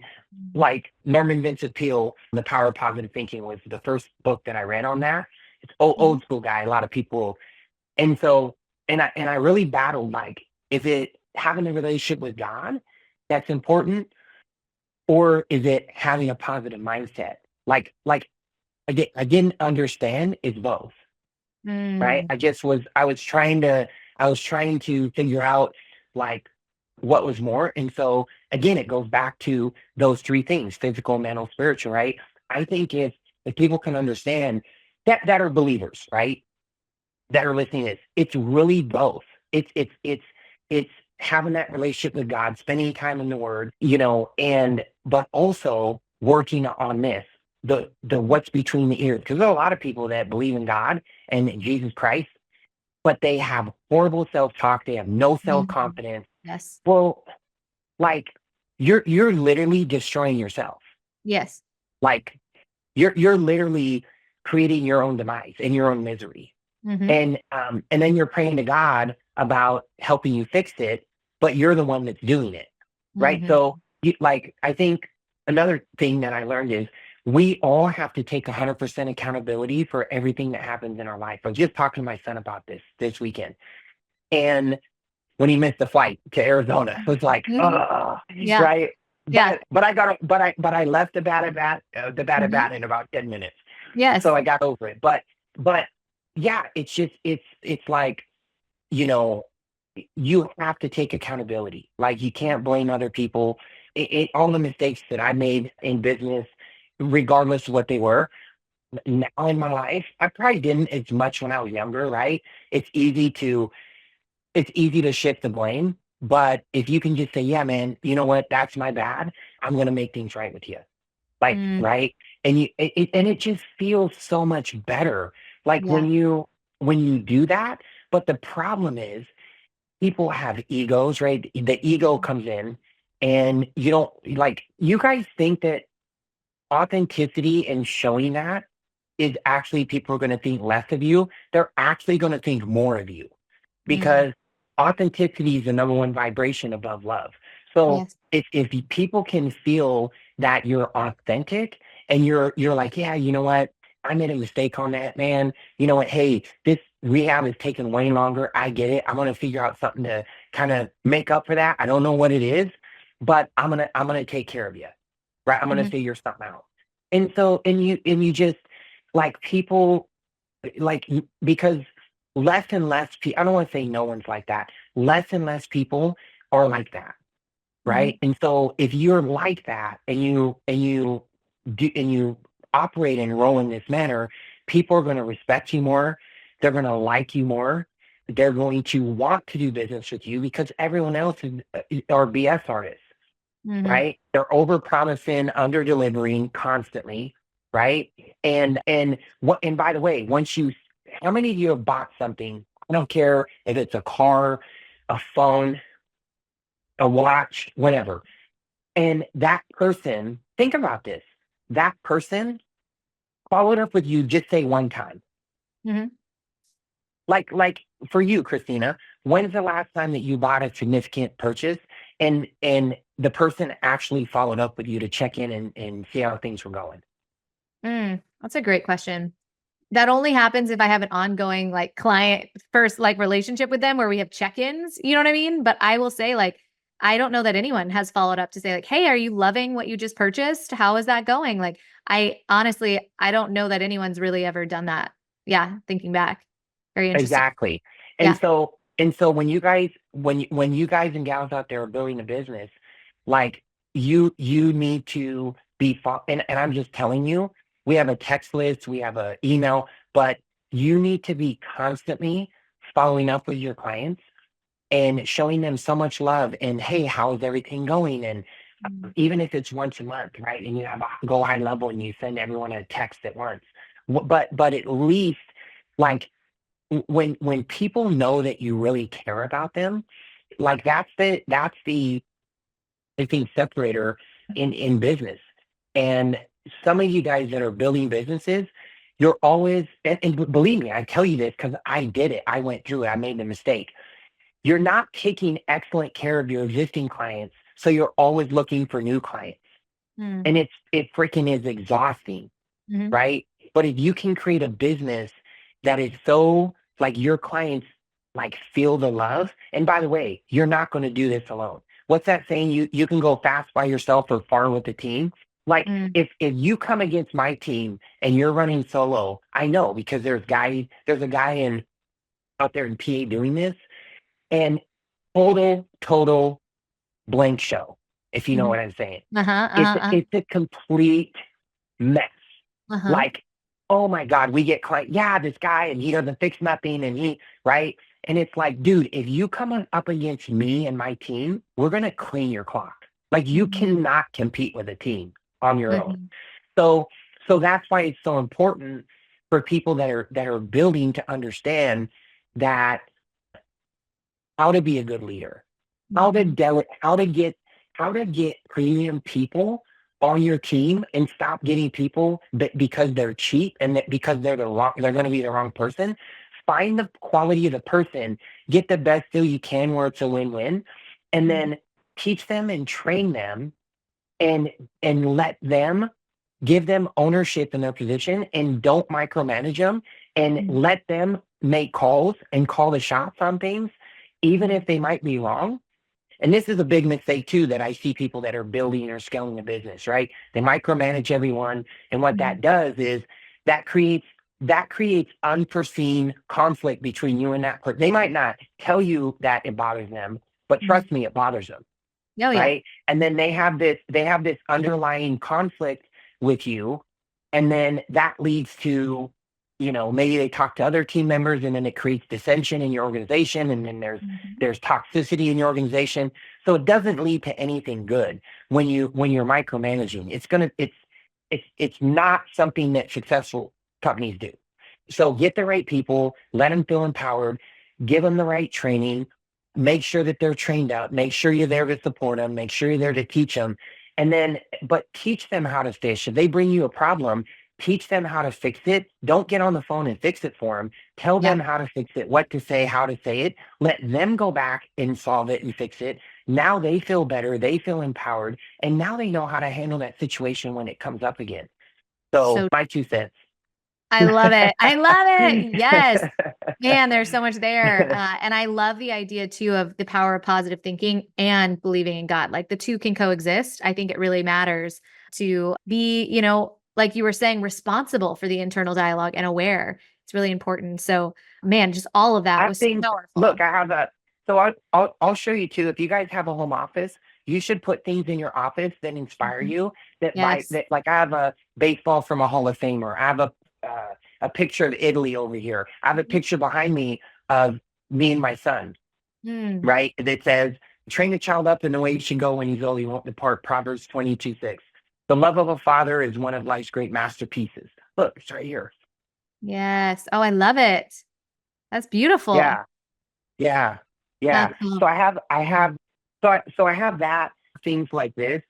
Speaker 2: like Norman Vincent Peale, The Power of Positive Thinking was the first book that I read on that. It's
Speaker 1: Mhm.
Speaker 2: old school guy. A lot of people, and so, and I really battled, like, is it having a relationship with God that's important, or is it having a positive mindset? Like I didn't understand it's both, right?
Speaker 1: Mm.
Speaker 2: I was trying to figure out, like, what was more. And so again, it goes back to those three things: physical, mental, spiritual, right? I think if people can understand that are believers, right? That are listening to this, it's really both. It's having that relationship with God, spending time in the Word, and but also working on this, the what's between the ears, because there are a lot of people that believe in God and in Jesus Christ, but they have horrible self talk. They have no self
Speaker 1: Mhm.
Speaker 2: confidence.
Speaker 1: Yes.
Speaker 2: Well, like, you're literally destroying yourself.
Speaker 1: Yes.
Speaker 2: Like, you're literally creating your own demise and your own misery.
Speaker 1: Hmm.
Speaker 2: And then you're praying to God about helping you fix it, but you're the one that's doing it, right?
Speaker 1: Hmm.
Speaker 2: So, I think another thing that I learned is we all have to take 100% accountability for everything that happens in our life. I was just talking to my son about this weekend, and when he missed the flight to Arizona, it was like,
Speaker 1: Hmm. Yeah.
Speaker 2: right?
Speaker 1: Yeah.
Speaker 2: But I left the bat at bat
Speaker 1: Hmm.
Speaker 2: in about 10 minutes,
Speaker 1: Yes.
Speaker 2: so I got over it. But yeah, it's like, you know, you have to take accountability. Like, you can't blame other people. All the mistakes that I made in business, regardless of what they were, now in my life, I probably didn't as much when I was younger, right? It's easy to it's easy to shift the blame, but if you can just say, yeah, man, you know what? That's my bad. I'm gonna make things right with you. like,
Speaker 1: Mm,
Speaker 2: right? And and it just feels so much better, like
Speaker 1: yeah.
Speaker 2: when you do that. But the problem is people have egos, right? The ego
Speaker 1: Mhm.
Speaker 2: comes in, and you don't like, you guys think that authenticity and showing that is actually, people are going to think less of you. They're actually going to think more of you,
Speaker 1: Mm,
Speaker 2: because authenticity is the number one vibration above love. So
Speaker 1: yes.
Speaker 2: if people can feel that you're authentic, and you're like, yeah, you know what? I made a mistake on that, man. You know what? Hey, this rehab is taking way longer. I get it. I'm gonna figure out something to kind of make up for that. I don't know what it is, but I'm gonna take care of you. Right? I'm gonna
Speaker 1: Mhm.
Speaker 2: figure something out. And so, and you just, like, people, like, because less and less people, I don't want to say no one's like that. Less and less people are like that,
Speaker 1: Mhm.
Speaker 2: right? And so if you're like that, and you operate and roll in this manner, people are going to respect you more. They're going to like you more. They're going to want to do business with you, because everyone else are BS artists,
Speaker 1: Mhm.
Speaker 2: right? They're over promising, under delivering constantly, right? And by the way, how many of you have bought something? I don't care if it's a car, a phone, a watch, whatever. And that person, think about this. That person followed up with you, just say one time.
Speaker 1: Mhm.
Speaker 2: Like for you, Christina, when's the last time that you bought a significant purchase, and the person actually followed up with you to check in and see how things were going?
Speaker 1: That's a great question. That only happens if I have an ongoing like client first like relationship with them where we have check-ins, you know what I mean? But I will say like I don't know that anyone has followed up to say like, "Hey, are you loving what you just purchased? How is that going?" Like I honestly I don't know that anyone's really ever done that. Yeah, thinking back. Very interesting.
Speaker 2: Exactly. And
Speaker 1: Yeah.
Speaker 2: so when you guys and gals out there are building a business, like, you need to and I'm just telling you, we have a text list, we have a email, but you need to be constantly following up with your clients and showing them so much love, and, hey, how's everything going? And
Speaker 1: Mm.
Speaker 2: even if it's once a month, right? And you have a go high level and you send everyone a text at once. But at least, like, when people know that you really care about them, like, that's the I think separator in business. And some of you guys that are building businesses, you're always, and believe me, I tell you this because I did it. I went through it. I made the mistake. You're not taking excellent care of your existing clients, so you're always looking for new clients,
Speaker 1: Mm.
Speaker 2: and it freaking is exhausting,
Speaker 1: Mhm.
Speaker 2: right? But if you can create a business that is so, like, your clients, like, feel the love. And by the way, you're not going to do this alone. What's that saying? You can go fast by yourself or far with a team. Like,
Speaker 1: Mm.
Speaker 2: if you come against my team and you're running solo, I know, because there's a guy in out there in PA doing this, and total blank show, if you know
Speaker 1: Mhm.
Speaker 2: what I'm saying.
Speaker 1: Uh-huh.
Speaker 2: It's
Speaker 1: Uh-huh. Uh-huh.
Speaker 2: it's a complete mess.
Speaker 1: Uh-huh.
Speaker 2: Like, oh my God, we get client, yeah, this guy, and he doesn't fix nothing, and right? And it's like, dude, if you come up against me and my team, we're gonna clean your clock. Like, you
Speaker 1: Mhm.
Speaker 2: cannot compete with a team on your own.
Speaker 1: Mhm.
Speaker 2: So so that's why it's so important for people that are building to understand that, how to be a good leader,
Speaker 1: Mhm.
Speaker 2: how to get premium people on your team, and stop getting people because they're cheap, and that because they're going to be the wrong person. Find the quality of the person, get the best deal you can where it's a win-win, and
Speaker 1: Mhm.
Speaker 2: then teach them and train them, and let them, give them ownership in their position, and don't micromanage them, and
Speaker 1: Mhm.
Speaker 2: let them make calls and call the shots on things, even
Speaker 1: Mhm.
Speaker 2: if they might be wrong. And this is a big mistake too that I see people that are building or scaling a business, right? They micromanage everyone. And what
Speaker 1: Mhm.
Speaker 2: that does is that creates unforeseen conflict between you and that person. They might not tell you that it bothers them, but
Speaker 1: Mhm.
Speaker 2: trust me, it bothers them,
Speaker 1: Oh yeah.
Speaker 2: right? And then they have this underlying conflict with you, and then that leads to, maybe they talk to other team members, and then it creates dissension in your organization, and then there's
Speaker 1: Mhm.
Speaker 2: there's toxicity in your organization. So it doesn't lead to anything good when you're micromanaging. it's not something that successful companies do. So get the right people, let them feel empowered, give them the right training, make sure that they're trained up, make sure you're there to support them, make sure you're there to teach them. And then, but teach them how to fish. If they bring you a problem, teach them how to fix it. Don't get on the phone and fix it for them. Tell
Speaker 1: Yeah.
Speaker 2: them how to fix it, what to say, how to say it. Let them go back and solve it and fix it. Now they feel better. They feel empowered. And now they know how to handle that situation when it comes up again. So
Speaker 1: So
Speaker 2: my 2 cents.
Speaker 1: I love it. I love it. Yes. Man, there's so much there. And I love the idea too of the power of positive thinking and believing in God. Like the two can coexist. I think it really matters to be, like you were saying, responsible for the internal dialogue and aware. It's really important. So, man, just all of that
Speaker 2: I
Speaker 1: was so
Speaker 2: think,
Speaker 1: powerful.
Speaker 2: look, I have a, so I'll show you too. If you guys have a home office, you should put things in your office that inspire
Speaker 1: Mhm.
Speaker 2: you.
Speaker 1: Yes.
Speaker 2: Like I have a baseball from a Hall of Famer. I have a picture of Italy over here. I have a
Speaker 1: Mhm.
Speaker 2: picture behind me of me and my son,
Speaker 1: Mm.
Speaker 2: right? That says, train a child up in the way he should go when he's old, he won't depart. Proverbs 22:6. The love of a father is one of life's great masterpieces. Look, it's right here.
Speaker 1: Yes. Oh, I love it. That's beautiful.
Speaker 2: Yeah. Yeah, yeah.
Speaker 1: That's cool.
Speaker 2: So I have that things like this,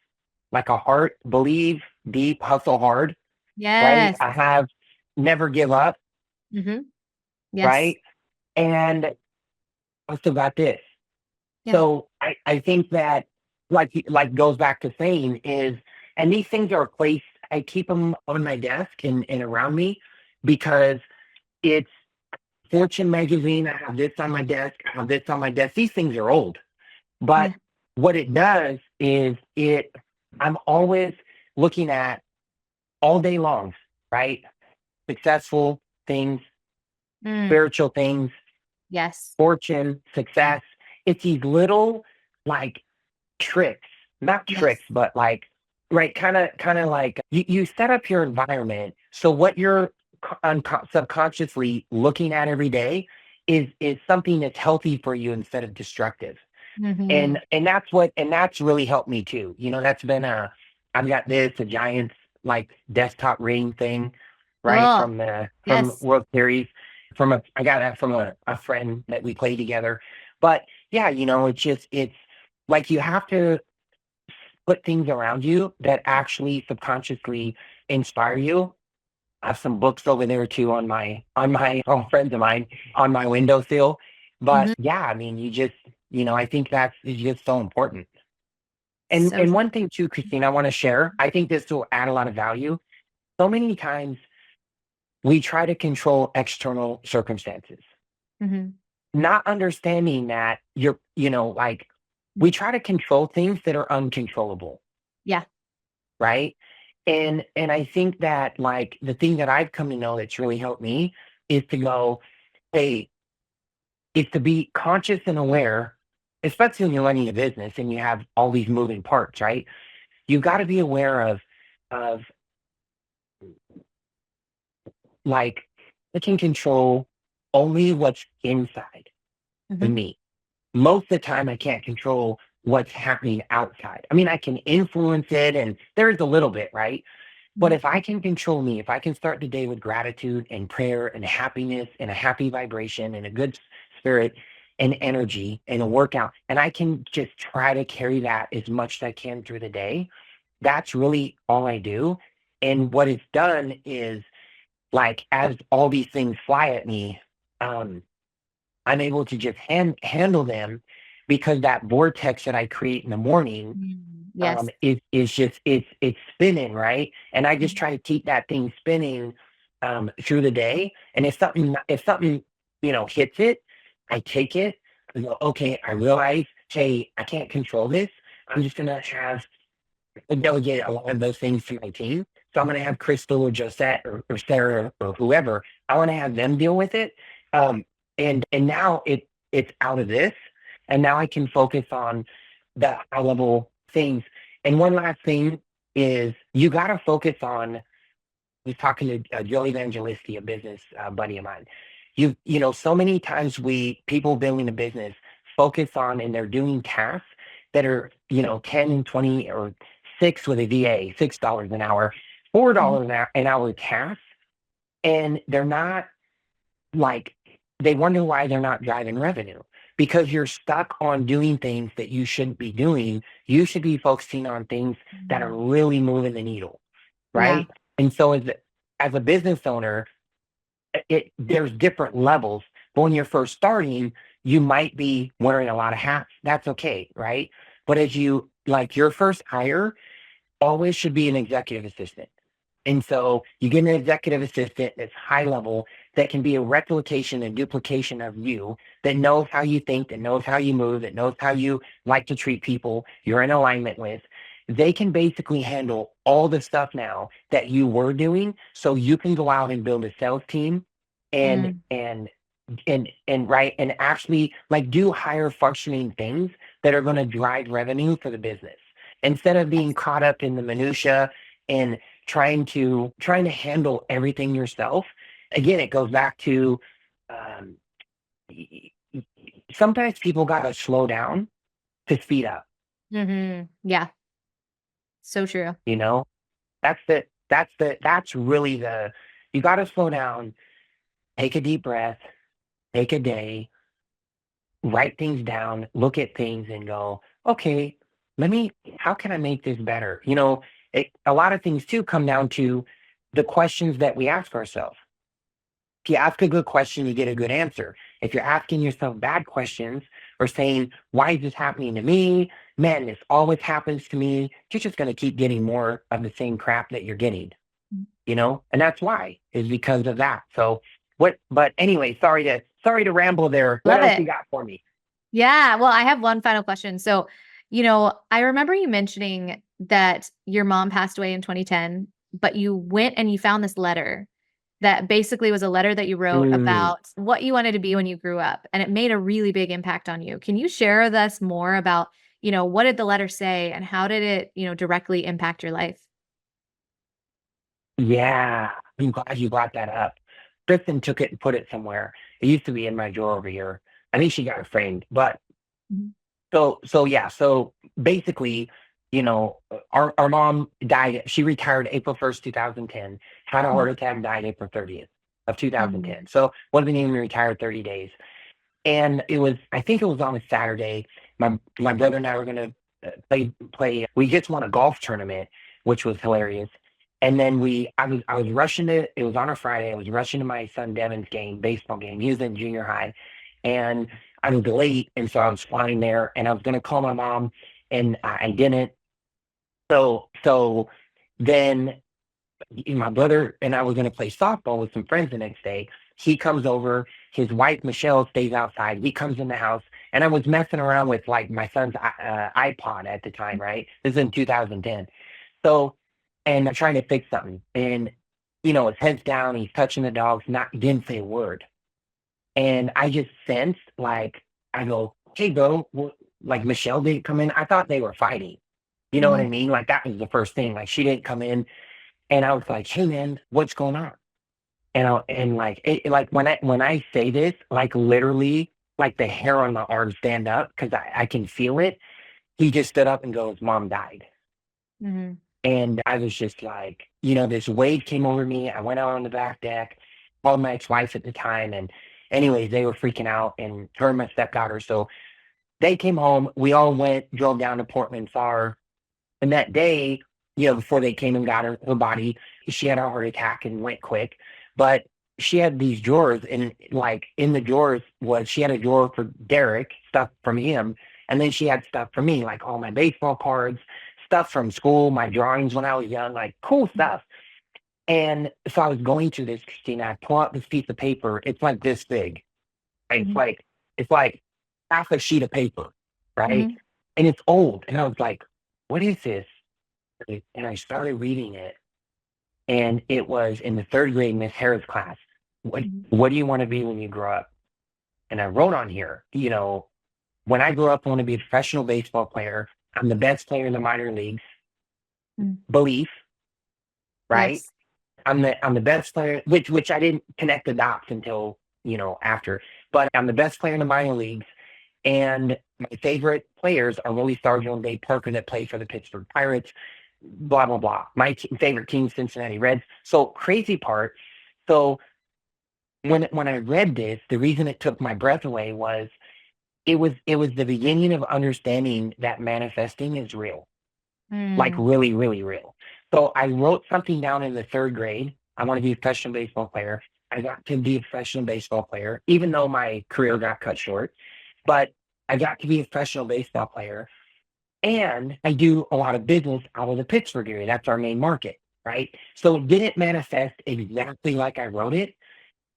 Speaker 2: like a heart, believe, deep, hustle hard, right?
Speaker 1: Yes.
Speaker 2: I have never give up,
Speaker 1: Hmm. Yes.
Speaker 2: right? And I still got this.
Speaker 1: Yeah.
Speaker 2: So I think that like goes back to saying is, and these things are placed. I keep them on my desk and around me because it's Fortune magazine. I have this on my desk. I have this on my desk. These things are old. But
Speaker 1: Yeah.
Speaker 2: what it does is I'm always looking at all day long, right? Successful things,
Speaker 1: Mm.
Speaker 2: spiritual things,
Speaker 1: Yes.
Speaker 2: fortune, success. It's these little like tricks, not tricks,
Speaker 1: Yes.
Speaker 2: but like, right, kind of like you set up your environment. So what you're subconsciously looking at every day is something that's healthy for you instead of destructive.
Speaker 1: Hmm.
Speaker 2: And that's really helped me too. That's been I've got a Giants like desktop ring thing, right?
Speaker 1: Oh,
Speaker 2: From
Speaker 1: yes.
Speaker 2: World Series. I got that from a friend that we play together. But yeah, it's like you have to put things around you that actually subconsciously inspire you. I have some books over there too on my friends of mine on my windowsill. But
Speaker 1: Hmm.
Speaker 2: yeah, I mean, I think that's is just so important. And
Speaker 1: So
Speaker 2: and
Speaker 1: true.
Speaker 2: one thing too, Christine, I want to share. I think this will add a lot of value. So many times we try to control external circumstances,
Speaker 1: Hmm.
Speaker 2: not understanding that like we try to control things that are uncontrollable,
Speaker 1: Yeah.
Speaker 2: right? And I think that like the thing that I've come to know that's really helped me is to go, hey, is to be conscious and aware, especially when you're running a business and you have all these moving parts, right? You've got to be aware of like I can control only what's inside of
Speaker 1: Hmm.
Speaker 2: me. Most of the time I can't control what's happening outside. I mean, I can influence it and there's a little bit, right? But
Speaker 1: Hmm.
Speaker 2: if I can control me, if I can start the day with gratitude and prayer and happiness and a happy vibration and a good spirit and energy and a workout, and I can just try to carry that as much as I can through the day, that's really all I do. And what it's done is like as all these things fly at me, um, I'm able to just handle them because that vortex that I create in the morning
Speaker 1: Yes.
Speaker 2: is just it's spinning, right? And I just
Speaker 1: Mhm.
Speaker 2: try to keep that thing spinning through the day. And if something hits it, I take it. I go, okay, I realize, hey, I can't control this. I'm just gonna have delegate a lot of those things to my team. So I'm going to have Crystal or Josette or Sarah or whoever. I want to have them deal with it. And now it's out of this, and now I can focus on the high level things. And one last thing is you got to focus on. I was talking to Joe Evangelisti, a business buddy of mine. So many times people building a business focus on and they're doing tasks that are 10, 20, or six with a VA, $6 an hour. $4 an hour tasks, and they're not like, they wonder why they're not driving revenue because you're stuck on doing things that you shouldn't be doing. You should be focusing on things that are
Speaker 1: Mhm.
Speaker 2: really moving the needle,
Speaker 1: Yeah.
Speaker 2: right? And so as a business owner, there's different levels. But when you're first starting, you might be wearing a lot of hats. That's okay, right? But as you like your first hire, always should be an executive assistant. And so you get an executive assistant that's high level that can be a replication and duplication of you, that knows how you think, that knows how you move, that knows how you like to treat people, you're in alignment with. They can basically handle all the stuff now that you were doing. So you can go out and build a sales team and
Speaker 1: Mm.
Speaker 2: right and actually like do higher functioning things that are going to drive revenue for the business instead of being
Speaker 1: Yes.
Speaker 2: caught up in the minutia and trying to handle everything yourself. Again, it goes back to um, sometimes people got to slow down to speed up.
Speaker 1: Yeah. So true.
Speaker 2: You know, that's really the you got to slow down, take a deep breath, take a day, write things down, look at things, and go, okay, how can I make this better? A lot of things too come down to the questions that we ask ourselves. If you ask a good question, you get a good answer. If you're asking yourself bad questions or saying, why is this happening to me? Man, this always happens to me. You're just going to keep getting more of the same crap that you're getting, and that's why is because of that. So but anyway, sorry to ramble there. What
Speaker 1: Love
Speaker 2: else
Speaker 1: it.
Speaker 2: you got for me?
Speaker 1: Yeah. Well, I have one final question. So, I remember you mentioning that your mom passed away in 2010, but you went and you found this letter that basically was a letter that you wrote
Speaker 2: Mm,
Speaker 1: about what you wanted to be when you grew up, and it made a really big impact on you. Can you share with us more about, what did the letter say and how did it, directly impact your life?
Speaker 2: yeah, I'm glad you brought that up. Kristen took it and put it somewhere. It used to be in my drawer over here. I think she got it framed, but
Speaker 1: Mhm.
Speaker 2: so yeah, so basically, our mom died. She retired April 1st, 2010, had a
Speaker 1: Mhm.
Speaker 2: heart attack, died April 30th of 2010.
Speaker 1: Mhm.
Speaker 2: So wasn't even retired 30 days. And I think it was on a Saturday. My brother and I were gonna play. We just won a golf tournament, which was hilarious. And then I was rushing to. It was on a Friday. I was rushing to my son Devin's baseball game. He was in junior high, and I was late, and so I was flying there, and I was gonna call my mom, and I didn't. So then my brother and I were going to play softball with some friends the next day. He comes over. His wife Michelle stays outside. He comes in the house, and I was messing around with like my son's iPod at the time. Right, this is in 2010. So, and I'm trying to fix something, and his head's down. He's touching the dogs. Not didn't say a word, and I just sensed like I go, "Hey, bro," like Michelle didn't come in. I thought they were fighting. You know what I
Speaker 1: Mhm.
Speaker 2: mean? Like that was the first thing. Like she didn't come in and I was like, "Hey man, what's going on?" And like like when I say this, like literally, like the hair on my arm stand up because I can feel it. He just stood up and goes, "Mom died,"
Speaker 1: Mhm.
Speaker 2: and I was just like, this wave came over me. I went out on the back deck, called my ex-wife at the time, and anyways, they were freaking out, and her and my stepdaughter. So they came home. We all went, drove down to Portland, saw her, and that day, before they came and got her body, she had a heart attack and went quick. But she had these drawers, and like in the drawers she had a drawer for Derek, stuff from him, and then she had stuff for me, like all my baseball cards, stuff from school, my drawings when I was young, like cool stuff. And so I was going through this, Christina. I pull out this piece of paper. It's like this big. It's
Speaker 1: Mhm.
Speaker 2: like it's like half a sheet of paper, right?
Speaker 1: Mhm.
Speaker 2: And it's old. And I was like, what is this? And I started reading it, and it was in the third grade Miss Harris class. What
Speaker 1: Mhm.
Speaker 2: What do you want to be when you grow up? And I wrote on here, when I grow up, I want to be a professional baseball player. I'm the best player in the minor leagues.
Speaker 1: Mhm.
Speaker 2: Belief, right?
Speaker 1: Yes.
Speaker 2: I'm the best player, which I didn't connect the dots until after. But I'm the best player in the minor leagues, and my favorite players are Willie Stargell and Dave Parker that play for the Pittsburgh Pirates. blah, blah, blah. My favorite team, Cincinnati Reds. So crazy part. So when I read this, the reason it took my breath away was it was the beginning of understanding that manifesting is real, like
Speaker 1: Mm,
Speaker 2: really, really real. So I wrote something down in the third grade. I want to be a professional baseball player. I got to be a professional baseball player, even though my career got cut short. But I got to be a professional baseball player. And I do a lot of business out of the Pittsburgh area. That's our main market, right? So it didn't manifest exactly like I wrote it,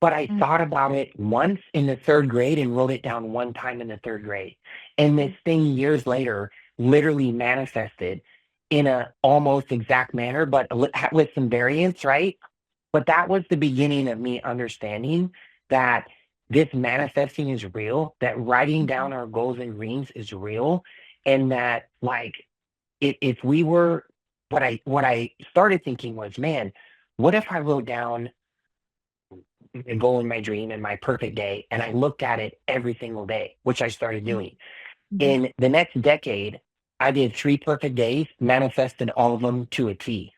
Speaker 2: but I
Speaker 1: mm,
Speaker 2: thought about it once in the third grade and wrote it down one time in the third grade. And this thing years later literally manifested in a almost exact manner, but with some variance, right? But that was the beginning of me understanding that this manifesting is real, that writing down our goals and dreams is real, and that like if we were what I started thinking was, man, what if I wrote down a goal in my dream and my perfect day and I looked at it every single day, which I started
Speaker 1: mm,
Speaker 2: doing.
Speaker 1: mhm.
Speaker 2: In the next decade, I did 3 perfect days, manifested all of them to a T.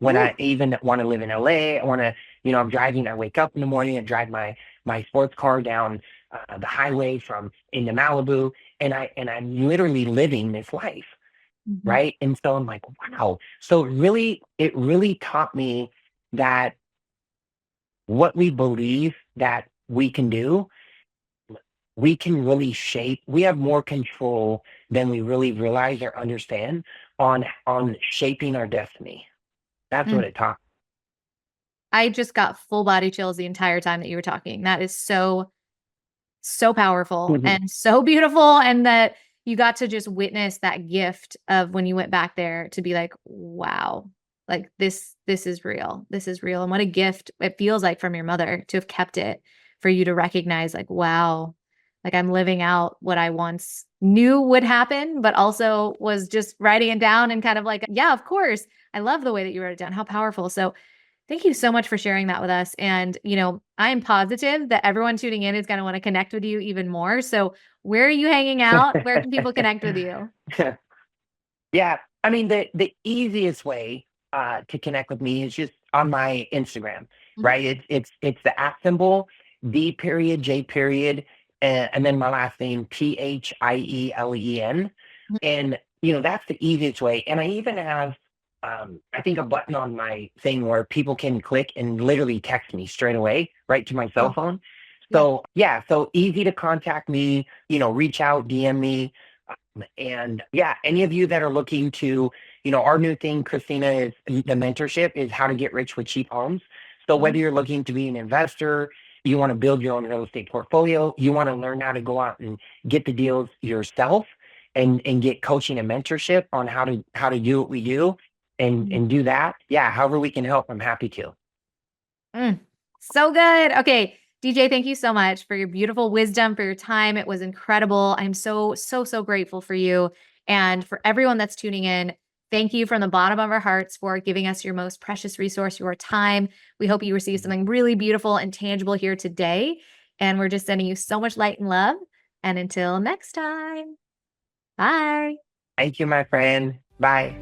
Speaker 2: When
Speaker 1: Woo.
Speaker 2: I even want to live in LA, I want to, I'm driving, I wake up in the morning and drive my sports car down the highway from into Malibu, and I'm literally living this life,
Speaker 1: Mhm.
Speaker 2: right? And so I'm like, wow. So it really taught me that what we believe that we can do, we can really shape. We have more control than we really realize or understand on shaping our destiny. That's what
Speaker 1: Mm.
Speaker 2: it taught.
Speaker 1: I just got full body chills the entire time that you were talking. That is so, so powerful
Speaker 2: Mhm.
Speaker 1: and so beautiful. And that you got to just witness that gift of when you went back there to be like, wow, like this is real. This is real. And what a gift it feels like from your mother to have kept it for you to recognize, like, wow, like I'm living out what I once knew would happen, but also was just writing it down and kind of like, yeah, of course. I love the way that you wrote it down. How powerful. So thank you so much for sharing that with us. And, I am positive that everyone tuning in is going to want to connect with you even more. So, where are you hanging out? Where can people connect with you?
Speaker 2: Yeah, I mean the easiest way to connect with me is just on my Instagram,
Speaker 1: Mhm.
Speaker 2: right? It's the @ symbol D period J period and then my last name Thielen, and that's the easiest way. And I even have I think a button on my thing where people can click and literally text me straight away right to my cell
Speaker 1: Oh,
Speaker 2: phone.
Speaker 1: yeah.
Speaker 2: So yeah, so easy to contact me. Reach out, DM me. And yeah, any of you that are looking to, our new thing, Christina, is the mentorship is how to get rich with cheap homes. So whether
Speaker 1: Mhm.
Speaker 2: you're looking to be an investor, you want to build your own real estate portfolio, you want to learn how to go out and get the deals yourself and get coaching and mentorship on how to do what we do
Speaker 1: Mhm.
Speaker 2: and do that. Yeah, however we can help, I'm happy to.
Speaker 1: Mm, so good. Okay. DJ, thank you so much for your beautiful wisdom, for your time. It was incredible. I'm so, so, so grateful for you. And for everyone that's tuning in, thank you from the bottom of our hearts for giving us your most precious resource, your time. We hope you receive something really beautiful and tangible here today. And we're just sending you so much light and love. And until next time, bye.
Speaker 2: Thank you, my friend. Bye.